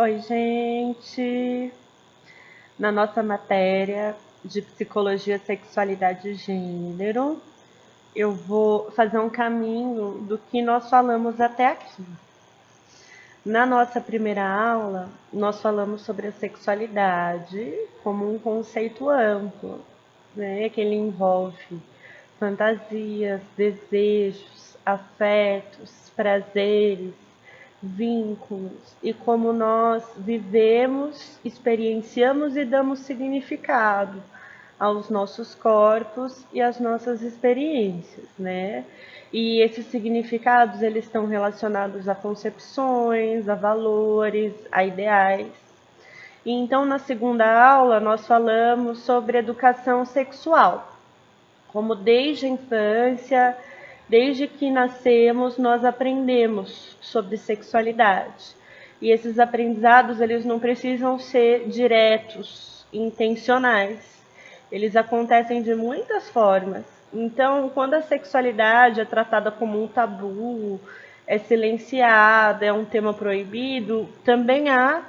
Oi, gente! Na nossa matéria de Psicologia, Sexualidade e Gênero, eu vou fazer um caminho do que nós falamos até aqui. Na nossa primeira aula, nós falamos sobre a sexualidade como um conceito amplo, né? Que ele envolve fantasias, desejos, afetos, prazeres, vínculos e como nós vivemos, experienciamos e damos significado aos nossos corpos e às nossas experiências, né? E esses significados, eles estão relacionados a concepções, a valores, a ideais. E então, na segunda aula, nós falamos sobre educação sexual, como desde a infância, desde que nascemos, nós aprendemos sobre sexualidade. E esses aprendizados, eles não precisam ser diretos, intencionais. Eles acontecem de muitas formas. Então, quando a sexualidade é tratada como um tabu, é silenciada, é um tema proibido, também há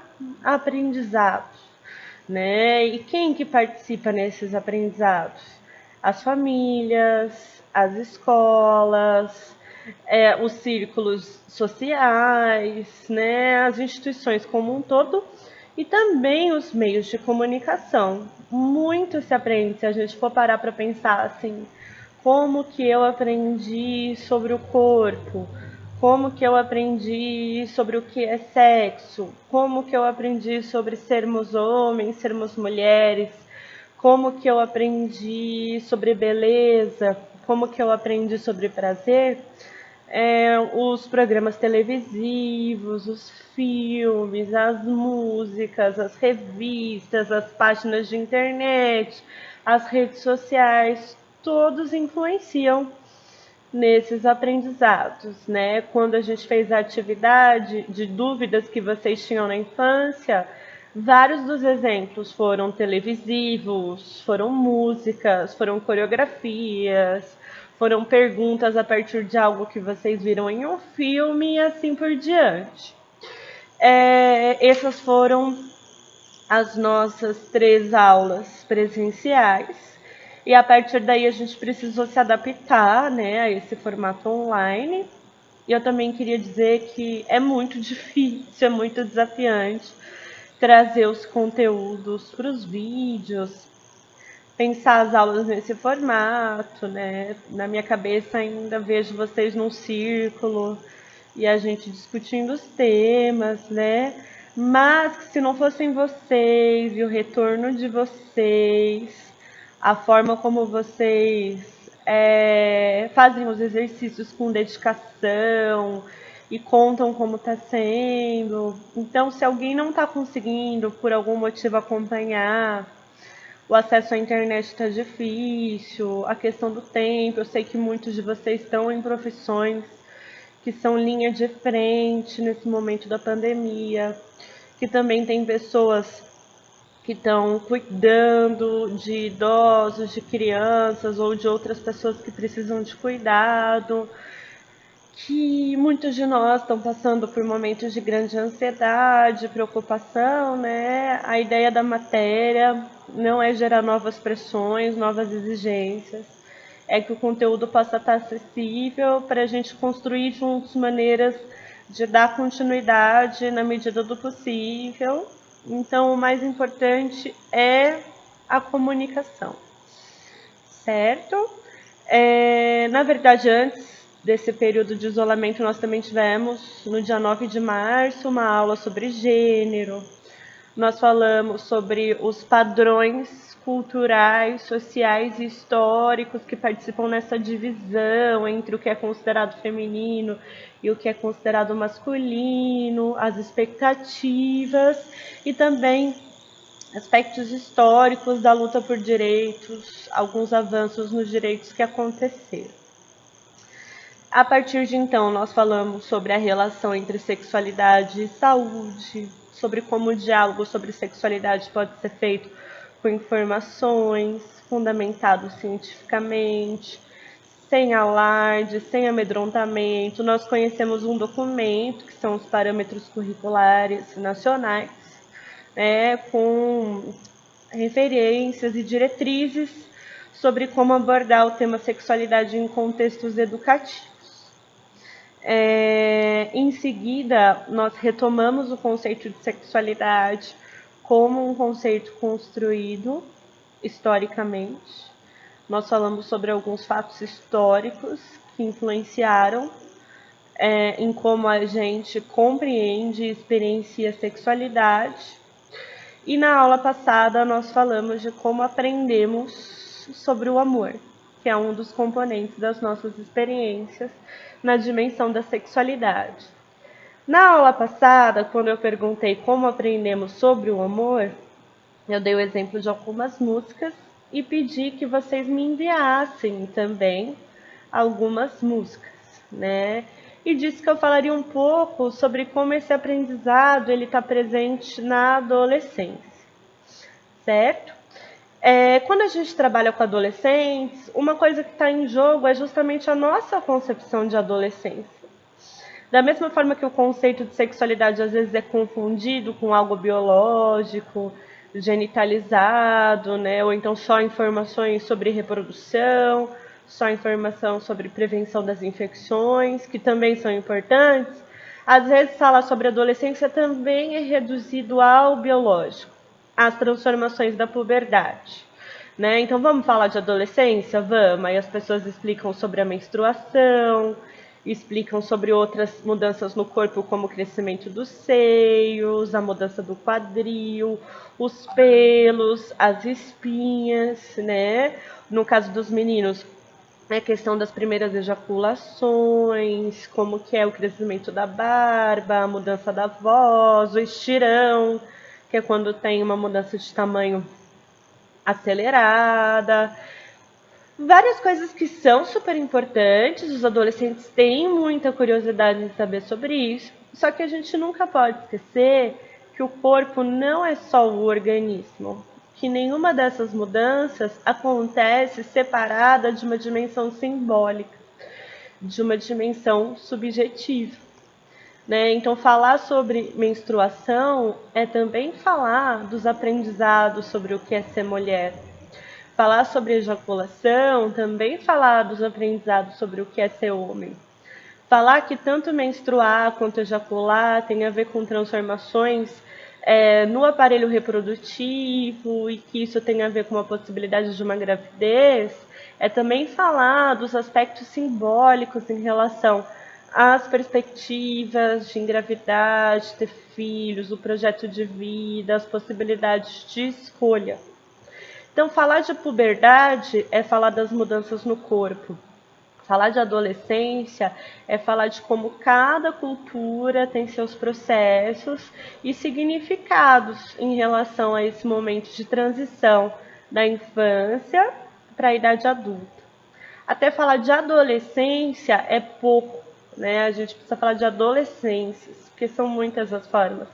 aprendizados, né? E quem que participa nesses aprendizados? As famílias, as escolas, os círculos sociais, né, as instituições como um todo e também os meios de comunicação. Muito se aprende se a gente for parar para pensar assim, como que eu aprendi sobre o corpo, como que eu aprendi sobre o que é sexo, como que eu aprendi sobre sermos homens, sermos mulheres, como que eu aprendi sobre beleza, como que eu aprendi sobre prazer, os programas televisivos, os filmes, as músicas, as revistas, as páginas de internet, as redes sociais, todos influenciam nesses aprendizados, né? Quando a gente fez a atividade de dúvidas que vocês tinham na infância, vários dos exemplos foram televisivos, foram músicas, foram coreografias, foram perguntas a partir de algo que vocês viram em um filme e assim por diante. Essas foram as nossas 3 aulas presenciais. E a partir daí a gente precisou se adaptar, né, a esse formato online. E eu também queria dizer que é muito difícil, é muito desafiante trazer os conteúdos para os vídeos, pensar as aulas nesse formato, né? Na minha cabeça ainda vejo vocês num círculo e a gente discutindo os temas, né? Mas que se não fossem vocês e o retorno de vocês, a forma como vocês fazem os exercícios com dedicação e contam como está sendo. Então, se alguém não está conseguindo, por algum motivo, acompanhar, o acesso à internet está difícil, a questão do tempo, eu sei que muitos de vocês estão em profissões que são linha de frente nesse momento da pandemia, que também tem pessoas que estão cuidando de idosos, de crianças ou de outras pessoas que precisam de cuidado, que muitos de nós estão passando por momentos de grande ansiedade, preocupação, né? A ideia da matéria não é gerar novas pressões, novas exigências, é que o conteúdo possa estar acessível para a gente construir juntos maneiras de dar continuidade na medida do possível. Então, o mais importante é a comunicação, certo? Na verdade, antes desse período de isolamento, nós também tivemos, no dia 9 de março, uma aula sobre gênero. Nós falamos sobre os padrões culturais, sociais e históricos que participam nessa divisão entre o que é considerado feminino e o que é considerado masculino, as expectativas e também aspectos históricos da luta por direitos, alguns avanços nos direitos que aconteceram. A partir de então, nós falamos sobre a relação entre sexualidade e saúde, sobre como o diálogo sobre sexualidade pode ser feito com informações, fundamentado cientificamente, sem alarde, sem amedrontamento. Nós conhecemos um documento, que são os parâmetros curriculares nacionais, né, com referências e diretrizes sobre como abordar o tema sexualidade em contextos educativos. Em seguida, nós retomamos o conceito de sexualidade como um conceito construído historicamente. Nós falamos sobre alguns fatos históricos que influenciaram em como a gente compreende e experiencia a sexualidade. E na aula passada nós falamos de como aprendemos sobre o amor, que é um dos componentes das nossas experiências na dimensão da sexualidade. Na aula passada, quando eu perguntei como aprendemos sobre o amor, eu dei o exemplo de algumas músicas e pedi que vocês me enviassem também algumas músicas, né? E disse que eu falaria um pouco sobre como esse aprendizado ele está presente na adolescência, certo? Quando a gente trabalha com adolescentes, uma coisa que está em jogo é justamente a nossa concepção de adolescência. Da mesma forma que o conceito de sexualidade às vezes é confundido com algo biológico, genitalizado, né? Ou então só informações sobre reprodução, só informação sobre prevenção das infecções, que também são importantes. Às vezes falar sobre adolescência também é reduzido ao biológico, às transformações da puberdade, né? Então vamos falar de adolescência? Vamos. Aí as pessoas explicam sobre a menstruação, explicam sobre outras mudanças no corpo, como o crescimento dos seios, a mudança do quadril, os pelos, as espinhas, né? No caso dos meninos, é a questão das primeiras ejaculações, como que é o crescimento da barba, a mudança da voz, o estirão, que é quando tem uma mudança de tamanho acelerada. Várias coisas que são super importantes, os adolescentes têm muita curiosidade em saber sobre isso, só que a gente nunca pode esquecer que o corpo não é só o organismo, que nenhuma dessas mudanças acontece separada de uma dimensão simbólica, de uma dimensão subjetiva, né? Então, falar sobre menstruação é também falar dos aprendizados sobre o que é ser mulher. Falar sobre ejaculação, também falar dos aprendizados sobre o que é ser homem. Falar que tanto menstruar quanto ejacular tem a ver com transformações no aparelho reprodutivo e que isso tem a ver com a possibilidade de uma gravidez, é também falar dos aspectos simbólicos em relação às perspectivas de engravidar, de ter filhos, o projeto de vida, as possibilidades de escolha. Então, falar de puberdade é falar das mudanças no corpo. Falar de adolescência é falar de como cada cultura tem seus processos e significados em relação a esse momento de transição da infância para a idade adulta. Até falar de adolescência é pouco, né? A gente precisa falar de adolescências, porque são muitas as formas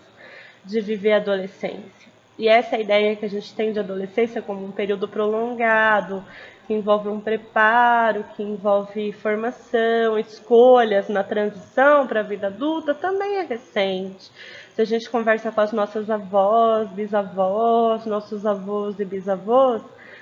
de viver a adolescência. E essa é a ideia que a gente tem de adolescência como um período prolongado, que envolve um preparo, que envolve formação, escolhas na transição para a vida adulta, também é recente. Se a gente conversa com as nossas avós, bisavós, nossos avós e bisavós,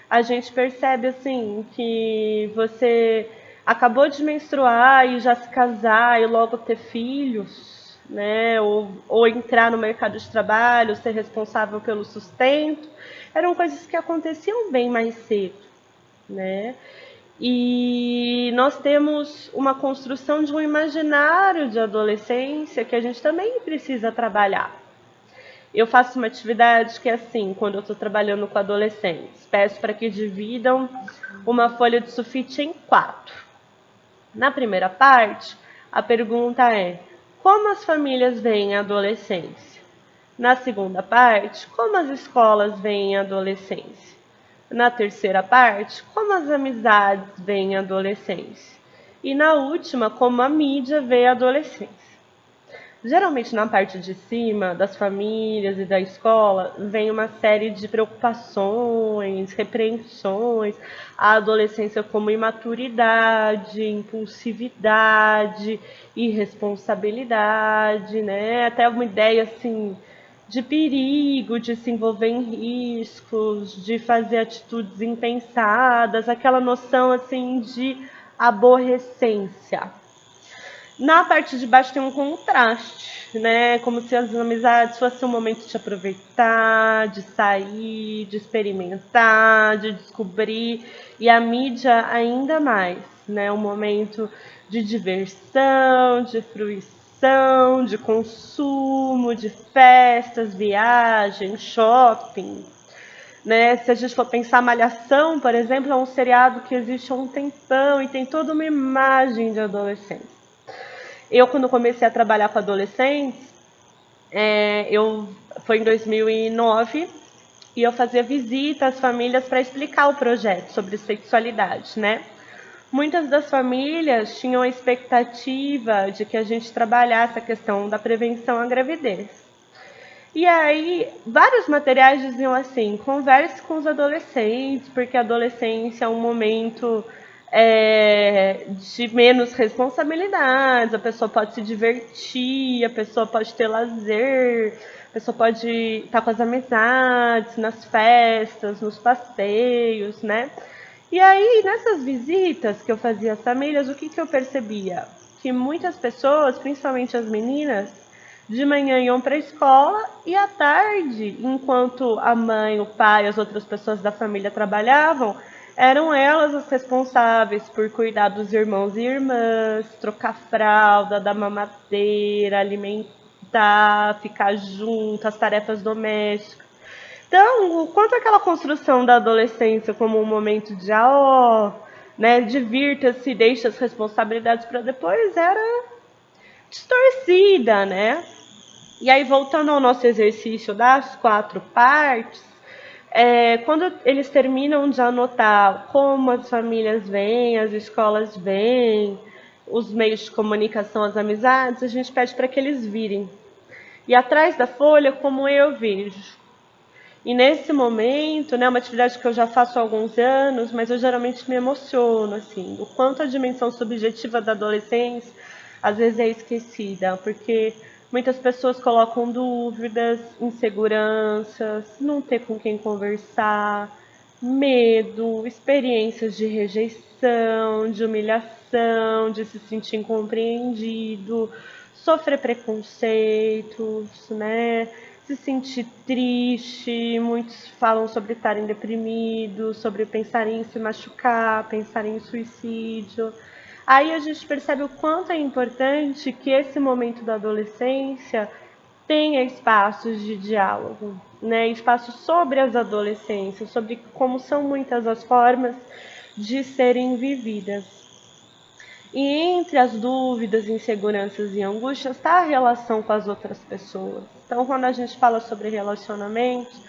a gente percebe assim que você acabou de menstruar e já se casar e logo ter filhos, né? Ou entrar no mercado de trabalho, ser responsável pelo sustento, eram coisas que aconteciam bem mais cedo, né? E nós temos uma construção de um imaginário de adolescência que a gente também precisa trabalhar. Eu faço uma atividade que é assim, quando eu estou trabalhando com adolescentes, peço para que dividam uma folha de sulfite em 4. Na primeira parte, a pergunta é: como as famílias veem a adolescência? Na segunda parte, como as escolas veem a adolescência? Na terceira parte, como as amizades veem a adolescência? E na última, como a mídia vê a adolescência. Geralmente na parte de cima das famílias e da escola vem uma série de preocupações, repreensões, a adolescência como imaturidade, impulsividade, irresponsabilidade, né? Até uma ideia assim de perigo, de se envolver em riscos, de fazer atitudes impensadas, aquela noção assim de aborrecência. Na parte de baixo tem um contraste, né? Como se as amizades fossem um momento de aproveitar, de sair, de experimentar, de descobrir. E a mídia ainda mais, né? Um momento de diversão, de fruição, de consumo, de festas, viagens, shopping. Né? Se a gente for pensar Malhação, por exemplo, é um seriado que existe há um tempão e tem toda uma imagem de adolescente. Eu, quando comecei a trabalhar com adolescentes, foi em 2009 e eu fazia visita às famílias para explicar o projeto sobre sexualidade, né? Muitas das famílias tinham a expectativa de que a gente trabalhasse a questão da prevenção à gravidez. E aí, vários materiais diziam assim: converse com os adolescentes, porque a adolescência é um momento de menos responsabilidades, a pessoa pode se divertir, a pessoa pode ter lazer, a pessoa pode estar com as amizades, nas festas, nos passeios, né? E aí, nessas visitas que eu fazia às famílias, o que eu percebia? Que muitas pessoas, principalmente as meninas, de manhã iam para a escola e à tarde, enquanto a mãe, o pai, as outras pessoas da família trabalhavam, eram elas as responsáveis por cuidar dos irmãos e irmãs, trocar fralda, dar mamadeira, alimentar, ficar junto, as tarefas domésticas. Então, o quanto aquela construção da adolescência como um momento de né, divirta-se, deixa as responsabilidades para depois, era distorcida, né? E aí, voltando ao nosso exercício das 4 partes, quando eles terminam de anotar como as famílias veem, as escolas veem, os meios de comunicação, as amizades, a gente pede para que eles virem. E atrás da folha, como eu vejo. E nesse momento, né, uma atividade que eu já faço há alguns anos, mas eu geralmente me emociono, assim, o quanto a dimensão subjetiva da adolescência às vezes é esquecida, porque muitas pessoas colocam dúvidas, inseguranças, não ter com quem conversar, medo, experiências de rejeição, de humilhação, de se sentir incompreendido, sofrer preconceitos, né? Se sentir triste, muitos falam sobre estarem deprimidos, sobre pensarem em se machucar, pensarem em suicídio. Aí a gente percebe o quanto é importante que esse momento da adolescência tenha espaços de diálogo, né? Espaços sobre as adolescências, sobre como são muitas as formas de serem vividas. E entre as dúvidas, inseguranças e angústias está a relação com as outras pessoas. Então, quando a gente fala sobre relacionamentos,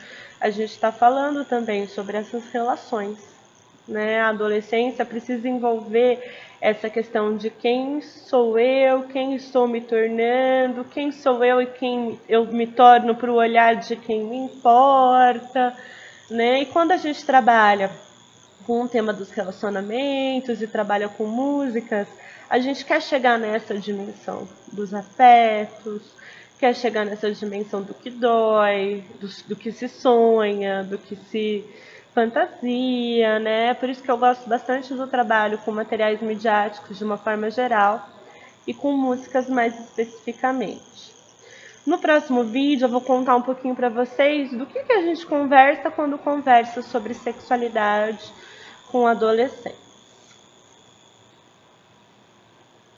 a gente está falando também sobre essas relações, né? A adolescência precisa envolver essa questão de quem sou eu, quem estou me tornando, quem sou eu e quem eu me torno para o olhar de quem me importa, né? E quando a gente trabalha com o tema dos relacionamentos e trabalha com músicas, a gente quer chegar nessa dimensão dos afetos, quer chegar nessa dimensão do que dói, do que se sonha, do que se fantasia, né? Por isso que eu gosto bastante do trabalho com materiais midiáticos de uma forma geral e com músicas mais especificamente. No próximo vídeo eu vou contar um pouquinho para vocês do que a gente conversa quando conversa sobre sexualidade com adolescentes.